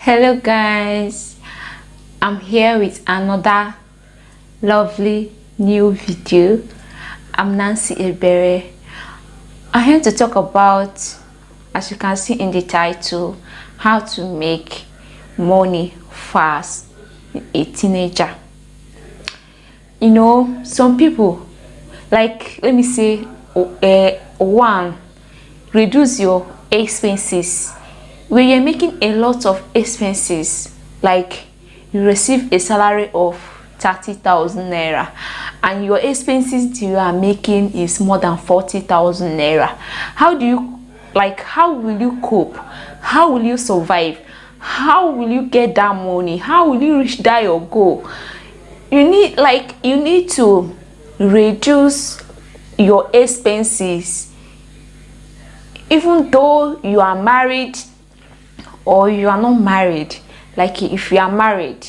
Hello guys, I'm here with another lovely new video. I'm Nancy Ebere. I'm here to talk about, as you can see in the title, how to make money fast with a teenager. You know, some people, like, let me say, one, reduce your expenses. When you're making a lot of expenses, like you receive a salary of 30,000 naira and your expenses you are making is more than 40,000 naira, how will you cope? How will you survive? How will you get that money? How will you reach that your goal? You need to reduce your expenses. Even though you are married or you are not married, like if you are married,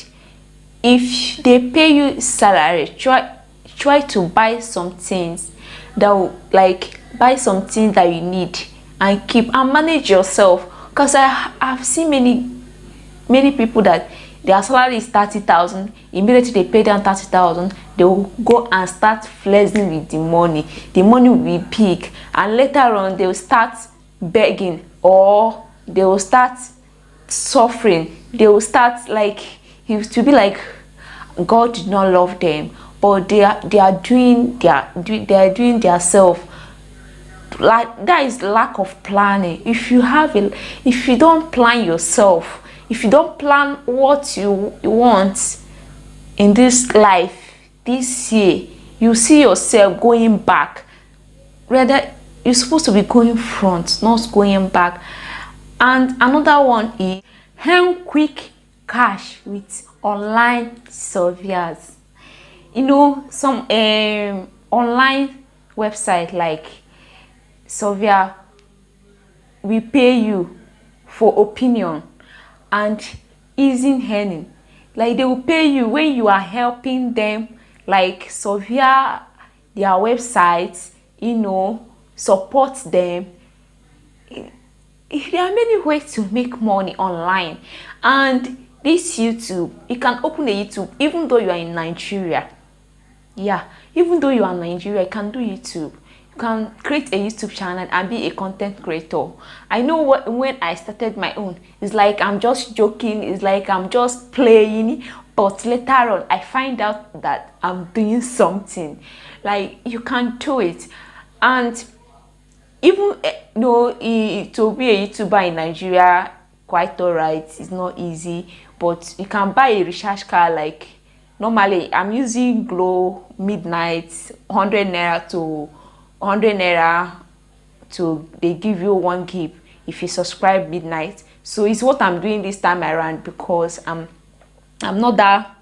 if they pay you salary, try to buy some things that will, like, buy some things that you need and keep and manage yourself. Because I've seen many people that their salary is 30,000, immediately they pay down 30,000, they will go and start flexing with the money will be big, and later on they will start begging, or they will start suffering. They will start, like, it to be like God did not love them, but they are doing their self. Like, that is lack of planning. If you don't plan yourself, if you don't plan what you want in this life this year, you see yourself going back. Rather, you're supposed to be going front, not going back. And another one is earn quick cash with online surveys. You know, some online website like survey will pay you for opinion and easy earning. Like, they will pay you when you are helping them, like, survey their websites, you know, support them. There are many ways to make money online. And this YouTube, you can open a YouTube even though you are in Nigeria. Yeah, even though you are in Nigeria, you can do YouTube. You can create a YouTube channel and be a content creator. I know when I started my own, it's like I'm just joking, it's like I'm just playing, but later on I find out that I'm doing something. Like, you can do it. And even though to be a YouTuber in Nigeria, quite alright, it's not easy, but you can buy a recharge card. Like, normally I'm using Glow Midnight, 100 naira to 100 naira to, they give you 1 gig if you subscribe Midnight. So it's what I'm doing this time around, because I'm not that,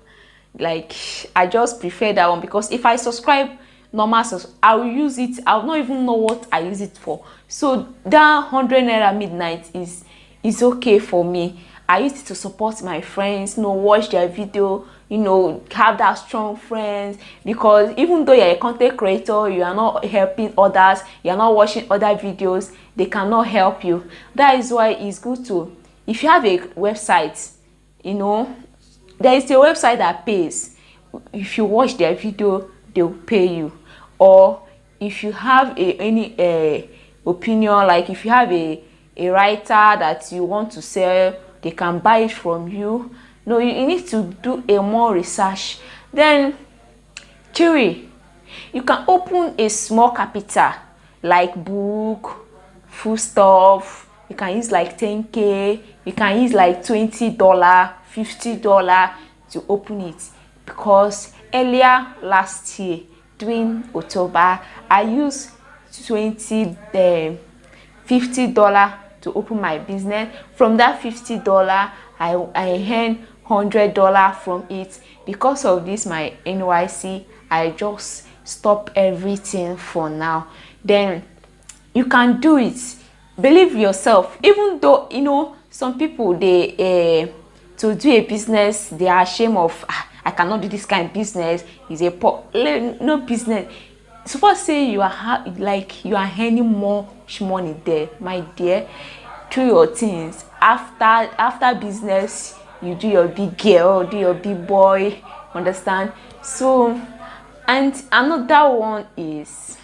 like, I just prefer that one, because if I subscribe normal, I will use it, I'll not even know what I use it for. So that 100 naira Midnight is okay for me. I use it to support my friends, you know, watch their video, you know, have that strong friends. Because even though you're a content creator, you are not helping others, you are not watching other videos, they cannot help you. That is why it's good to, if you have a website, you know, there is a website that pays. If you watch their video, they will pay you. Or if you have any opinion, like if you have a writer that you want to sell, they can buy it from you. No, you need to do a more research. Then 3, you can open a small capital, like book, food stuff. You can use like 10K, you can use like $20, $50 to open it. Because earlier last year, during October, I used $50 to open my business. From that $50, I earned $100 from it. Because of this, my NYC, I just stop everything for now. Then you can do it. Believe yourself. Even though, you know, some people, they to do a business, they are ashamed of, I cannot do this kind of business, it's a poor, no business. Suppose say you are earning more money there, my dear, do your things. After business, you do your big girl, do your big boy, understand? So, and another one is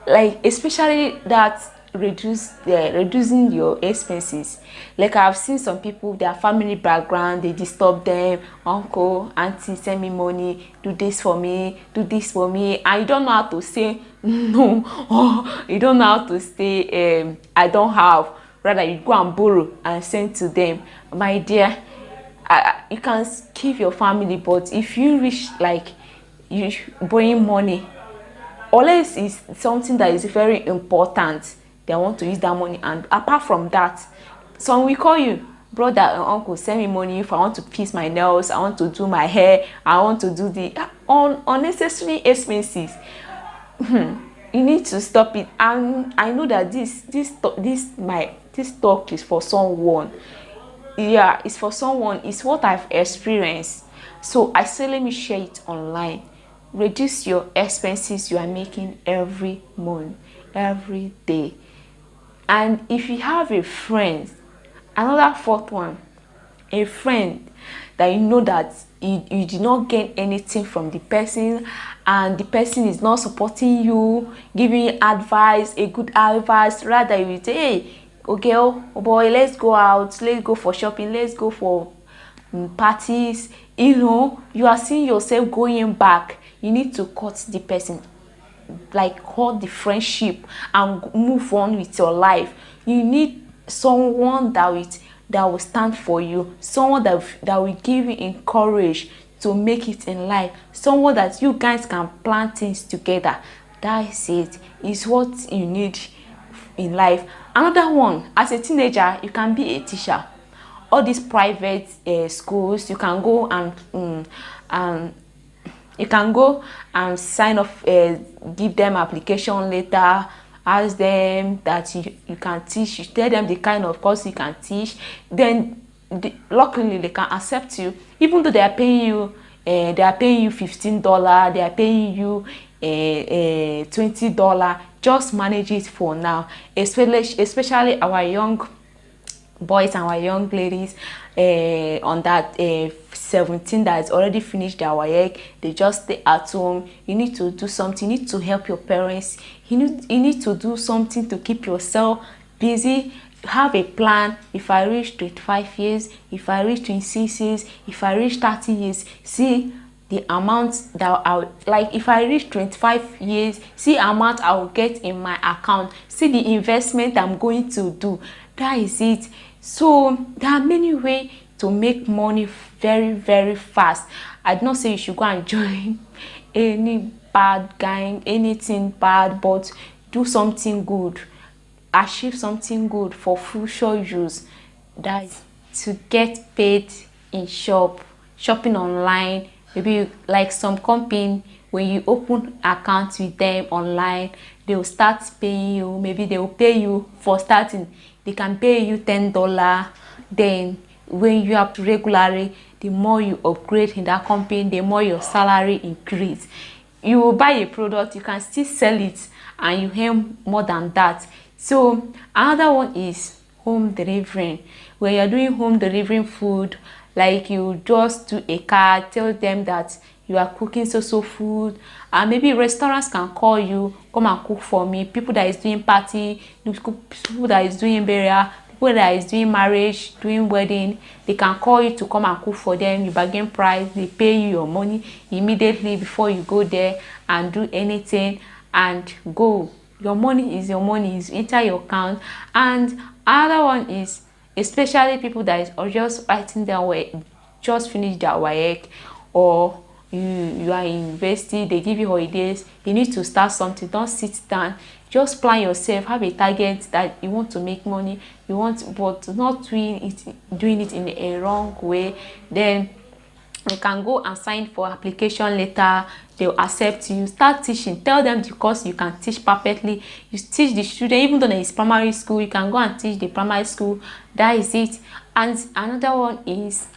like, especially that reducing your expenses. Like, I've seen some people, their family background, they disturb them. Uncle, auntie, send me money, do this for me, do this for me, and you don't know how to say no, or you don't know how to say I don't have. Rather, you go and borrow and send to them. My dear, you can give your family, but if you reach like you borrowing money, unless it's something that is very important, they want to use that money. And apart from that, some will call you, brother and uncle, send me money if I want to fix my nails, I want to do my hair, I want to do the unnecessary expenses. You need to stop it. And I know that this talk is for someone. Yeah, it's for someone. It's what I've experienced. So I say, let me share it online. Reduce your expenses you are making every month, every day. And if you have a friend, another fourth one, a friend that you know that you did not gain anything from the person, and the person is not supporting you, giving you advice, a good advice. Rather, you will say, hey, okay, oh boy, let's go out, let's go for shopping, let's go for parties. You are seeing yourself going back. You need to cut the person, like cut the friendship, and move on with your life. You need someone that will stand for you, someone that will give you encourage to make it in life, someone that you guys can plan things together. That is it. It's what you need in life. Another one, as a teenager, you can be a teacher. All these private schools, you can go and you can go and sign off, give them application letter, ask them that you can teach, you tell them the kind of course you can teach. Then luckily they can accept you, even though they are paying you $15, they are paying you $20. Just manage it for now, especially our young boys and our young ladies on that 17 that has already finished their work. They just stay at home. You need to do something. You need to help your parents. You need to do something to keep yourself busy. Have a plan. If I reach 25 years, if I reach 26 years, if I reach 30 years, see the amount that like if I reach 25 years, see the amount I will get in my account, see the investment I'm going to do. That is it. So there are many ways to make money very, very fast. I do not say you should go and join any bad gang, anything bad, but do something good, achieve something good for future use. That is to get paid in shopping online. Maybe like some company, when you open accounts with them online, they will start paying you. Maybe they will pay you for starting. They can pay you $10. Then when you have to regularly, the more you upgrade in that company, the more your salary increase. You will buy a product, you can still sell it, and you earn more than that. So another one is home delivering. When you're doing home delivering food, like you just do a card, tell them that you are cooking so food, and maybe restaurants can call you, come and cook for me. People that is doing party, people that is doing burial, people that is doing marriage, doing wedding, they can call you to come and cook for them. You bargain price, they pay you your money immediately before you go there and do anything and go. Your money is your money, is enter your account. And another one is especially people that is or just writing their work, just finish their work, or you are in university, they give you holidays, you need to start something. Don't sit down, just plan yourself, have a target that you want to make money, you want, but not doing it in a wrong way. Then you can go and sign for application letter, they'll accept you. Start teaching, tell them the course you can teach perfectly. You teach the student, even though there is primary school, you can go and teach the primary school. That is it. And another one is,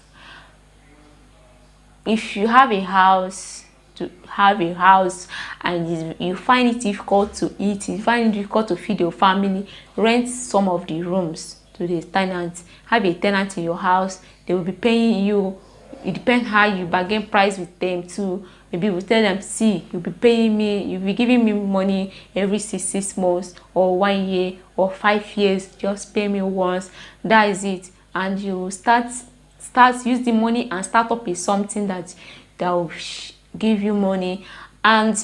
if you have a house, to have a house and you find it difficult to eat, you find it difficult to feed your family, rent some of the rooms to the tenants. Have a tenant in your house, they will be paying you. It depends how you bargain price with them too. Maybe we tell them, see, you'll be paying me, you'll be giving me money every 6 months or 1 year or 5 years, just pay me once. That is it. And you start use the money and start up with something that will give you money. And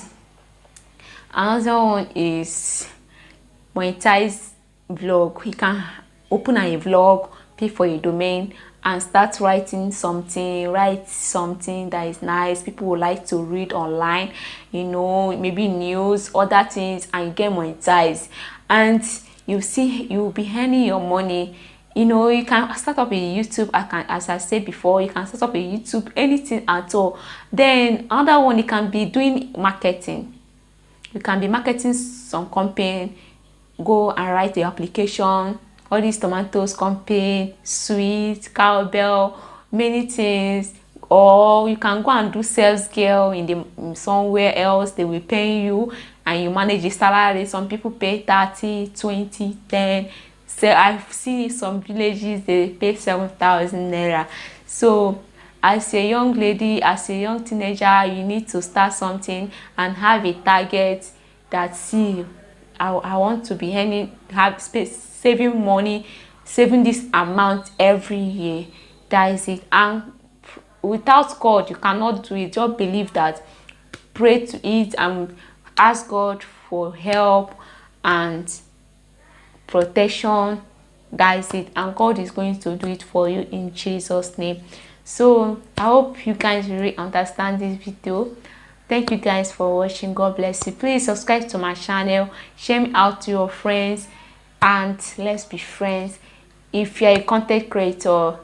another one is monetize vlog. You can open a vlog, pay for a domain, and start writing something. Write something that is nice, people would like to read online, you know, maybe news, other things, and you get monetized. And you see, you'll be earning your money. You know, you can start up a YouTube account, as I said before. You can start up a YouTube, anything at all. Then another one, you can be doing marketing. You can be marketing some company. Go and write the application, all these tomatoes campaign, sweet, cowbell, many things. Or you can go and do sales girl in somewhere else. They will pay you and you manage the salary. Some people pay 30, 20, 10. So I've seen some villages they pay 7,000 naira. So as a young lady, as a young teenager, you need to start something and have a target that, see, I want to be earning, have space, saving money, saving this amount every year. That is it. And without God, you cannot do it. Just believe that, pray to it, and ask God for help and protection. That is it. And God is going to do it for you in Jesus' name. So I hope you guys really understand this video. Thank you guys for watching. God bless you. Please subscribe to my channel, share me out to your friends, and let's be friends. If you're a content creator,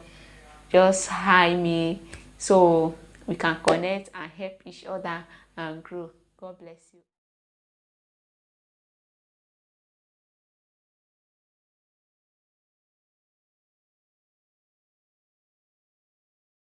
just hi me so we can connect and help each other and grow. God bless you.